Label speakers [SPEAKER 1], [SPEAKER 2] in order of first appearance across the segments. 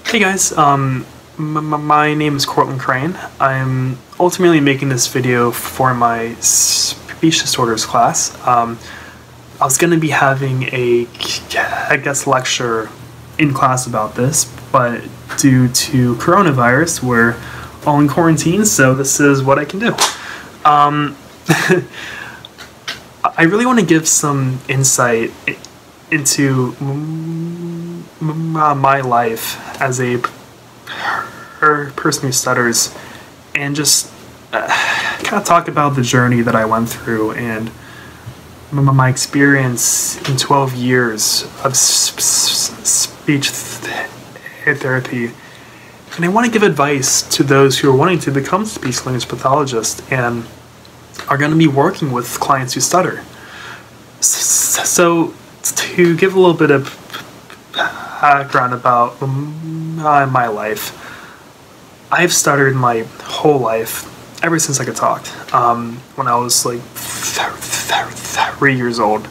[SPEAKER 1] Hey guys, my name is Cortland Crane. I'm ultimately making this video for my speech disorders class. I was going to be having a guest lecture in class about this, but due to coronavirus, we're all in quarantine, so this is what I can do. I really want to give some insight into my life as a person who stutters, and just kind of talk about the journey that I went through and my experience in 12 years of speech therapy. And I want to give advice to those who are wanting to become speech language pathologists and are going to be working with clients who stutter. So to give a little bit of background about my life, I've stuttered my whole life, ever since I could talk. When I was like 3 years old,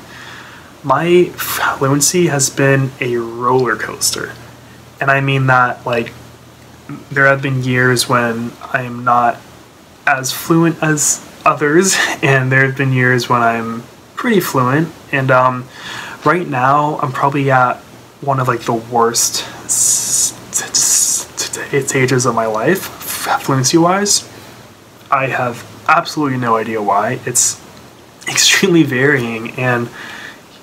[SPEAKER 1] my fluency has been a roller coaster. And I mean that, like, there have been years when I am not as fluent as others, and there have been years when I'm pretty fluent. And right now, I'm probably at one of like the worst stages of my life, fluency-wise. I have absolutely no idea why. It's extremely varying, and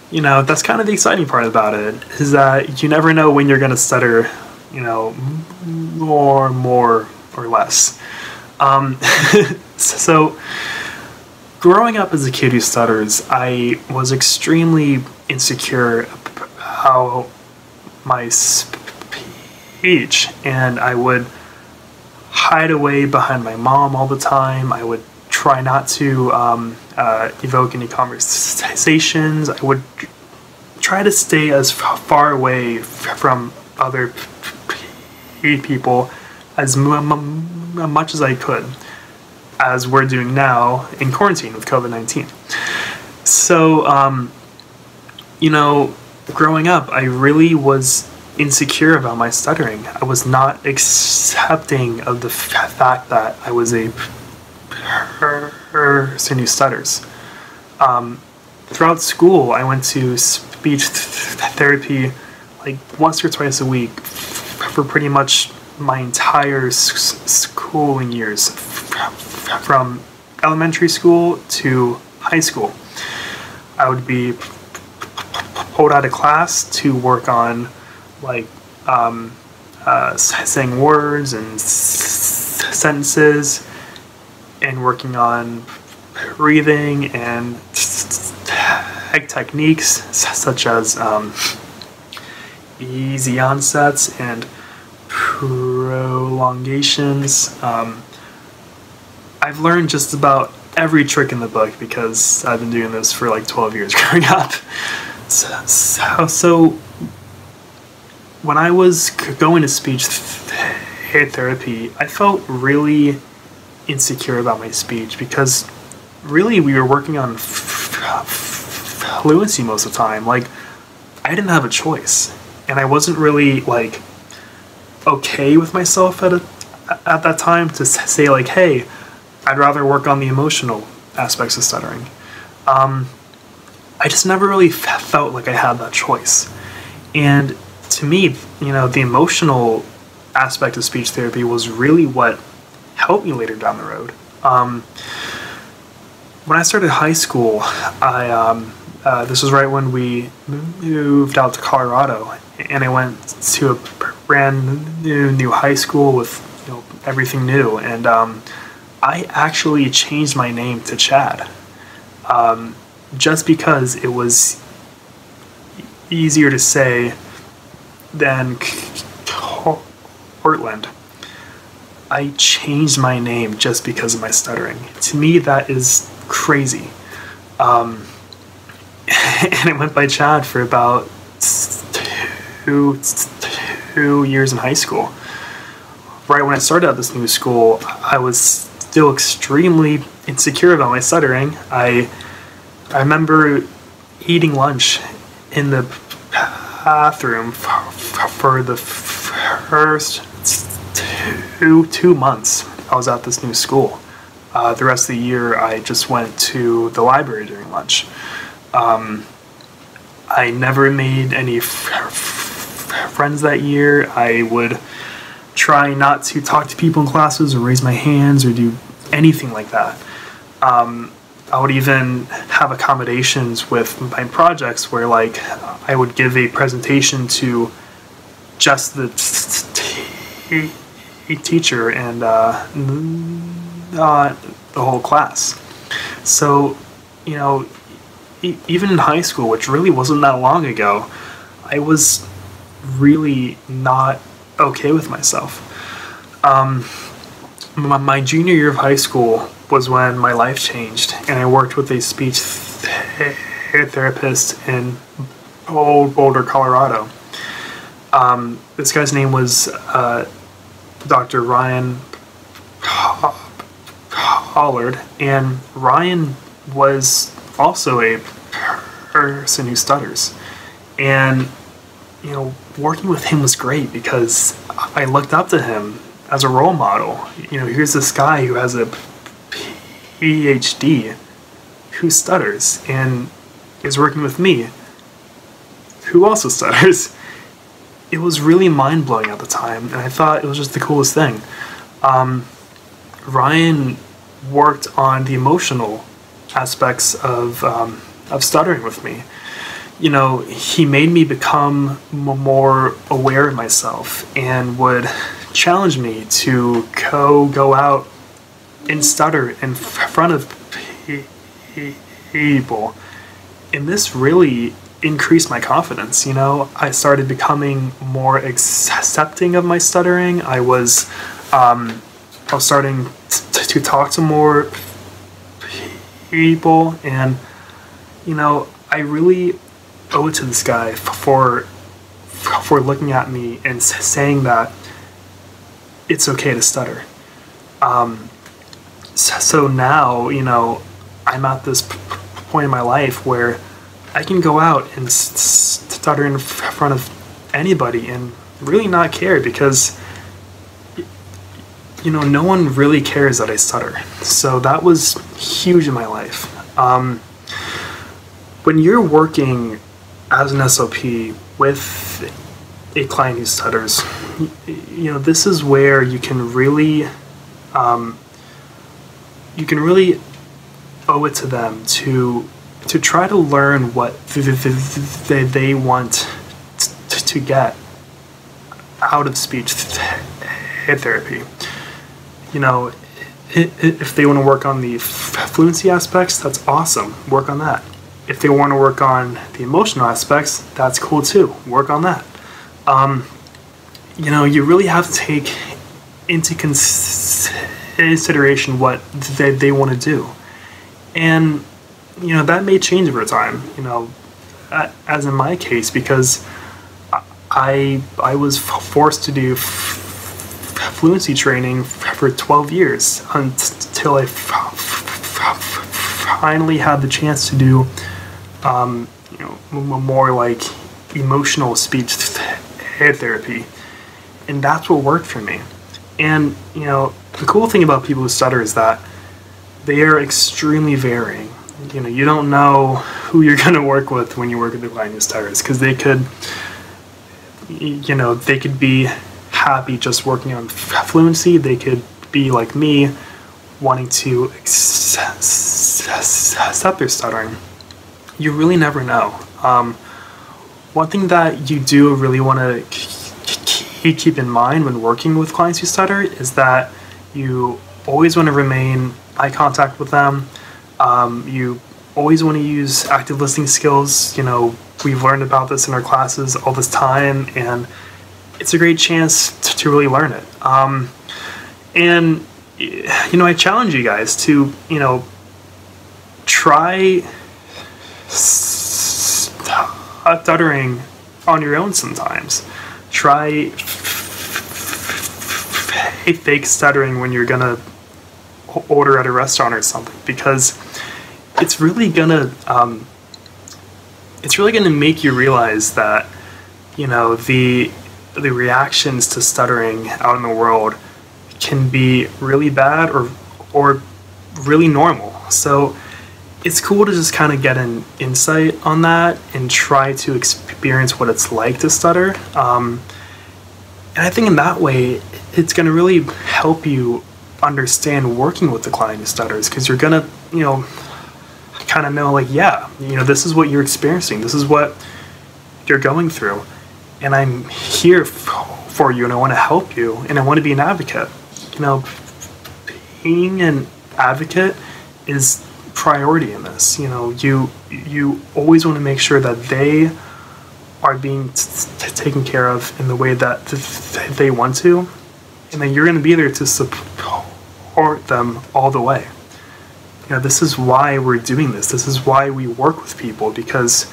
[SPEAKER 1] you know, that's kind of the exciting part about it, is that you never know when you're going to stutter, you know, more or less. So growing up as a kid who stutters, I was extremely insecure about my speech, and I would hide away behind my mom all the time. I would try not to evoke any conversations. I would try to stay as far away from other people as much as I could, as we're doing now in quarantine with COVID-19. So, you know, growing up, I really was insecure about my stuttering. I was not accepting of the fact that I was a person who stutters. Throughout school, I went to speech therapy like once or twice a week for pretty much my entire schooling years, from elementary school to high school. I would be pulled out of class to work on like saying words and sentences, and working on breathing and techniques such as easy onsets and prolongations. I've learned just about every trick in the book because I've been doing this for like 12 years growing up. So when I was going to speech therapy, I felt really insecure about my speech because really we were working on fluency most of the time. Like, I didn't have a choice, and I wasn't really like okay with myself at that time to say like, hey, I'd rather work on the emotional aspects of stuttering. I just never really felt like I had that choice. And to me, you know, the emotional aspect of speech therapy was really what helped me later down the road. When I started high school, this was right when we moved out to Colorado, and I went to a brand new high school with, you know, everything new, and I actually changed my name to Chad, just because it was easier to say than Portland. I changed my name just because of my stuttering. To me, that is crazy. And I went by Chad for about two years in high school. Right when I started at this new school, I was still extremely insecure about my stuttering. I remember eating lunch in the bathroom for the first 2 months I was at this new school. The rest of the year I just went to the library during lunch. I never made any friends that year. I would try not to talk to people in classes or raise my hands or do anything like that. I would even have accommodations with my projects where, like, I would give a presentation to just the teacher and not the whole class. So, you know, even in high school, which really wasn't that long ago, I was really not okay with myself. My junior year of high school was when my life changed, and I worked with a speech therapist in Boulder, Colorado. This guy's name was Dr. Ryan Pollard, and Ryan was also a person who stutters. And, you know, working with him was great because I looked up to him as a role model. You know, here's this guy who has a PhD who stutters and is working with me who also stutters. It was really mind-blowing at the time, and I thought it was just the coolest thing. Ryan worked on the emotional aspects of stuttering with me. You know, he made me become more aware of myself and would challenge me to go out and stutter in front of people. And this really increased my confidence. You know, I started becoming more accepting of my stuttering. I was starting to talk to more people, and, you know, I really owe it to this guy for looking at me and saying that it's okay to stutter. So now, you know, I'm at this point in my life where I can go out and stutter in front of anybody and really not care, because, you know, no one really cares that I stutter. So that was huge in my life. When you're working as an SLP with a client who stutters, you know, this is where you can really owe it to them to try to learn what they want to get out of speech therapy. You know, if they want to work on the fluency aspects, that's awesome. Work on that. If they want to work on the emotional aspects, that's cool too. Work on that. You know, you really have to take into consideration what they want to do. And, you know, that may change over time, you know, as in my case, because I was forced to do fluency training for 12 years until I finally had the chance to do, you know, more like emotional speech therapy. And that's what worked for me. And, you know, the cool thing about people who stutter is that they are extremely varying. You know, you don't know who you're going to work with when you work with a client who stutters, because they could, you know, they could be happy just working on fluency. They could be like me, wanting to accept their stuttering. You really never know. One thing that you do really want to keep in mind when working with clients who stutter is that you always want to remain eye contact with them. You always want to use active listening skills. You know, we've learned about this in our classes all this time, and it's a great chance to really learn it. And, you know, I challenge you guys to, you know, try stuttering on your own sometimes. Try fake stuttering when you're gonna order at a restaurant or something, because it's really gonna make you realize that, you know, the the reactions to stuttering out in the world can be really bad or really normal. So it's cool to just kind of get an insight on that and try to experience what it's like to stutter. And I think in that way, it's going to really help you understand working with the client who stutters, because you're going to, kind of know, like, yeah, this is what you're experiencing. This is what you're going through. And I'm here for you, and I want to help you, and I want to be an advocate. Being an advocate is priority in this. You always want to make sure that they are being taken care of in the way that they want to, and then you're going to be there to support them all the way. This is why we're doing this. This is why we work with people, because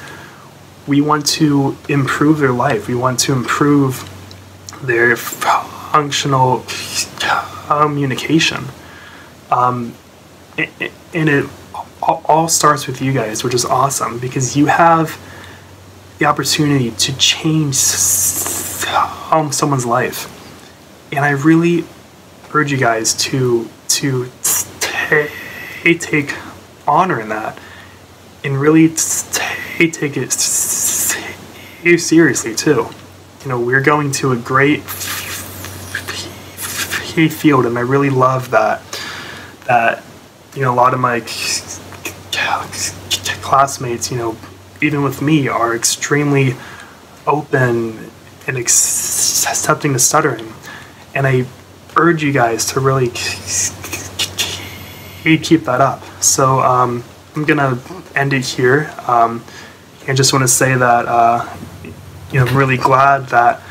[SPEAKER 1] we want to improve their life. We want to improve their functional communication. And it all starts with you guys, which is awesome, because you have the opportunity to change someone's life. And I really urge you guys to take honor in that, and really take it seriously too. We're going to a great field, and I really love that a lot of my classmates, even with me, are extremely open and accepting to stuttering. And I urge you guys to really keep that up. So I'm gonna end it here, and just want to say that I'm really glad that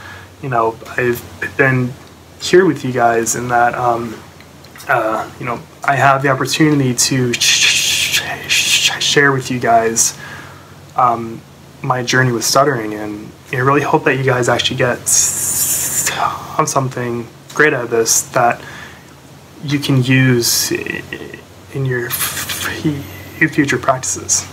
[SPEAKER 1] I've been here with you guys, and that I have the opportunity to share with you guys my journey with stuttering, and I really hope that you guys actually get something great out of this that you can use in your future practices.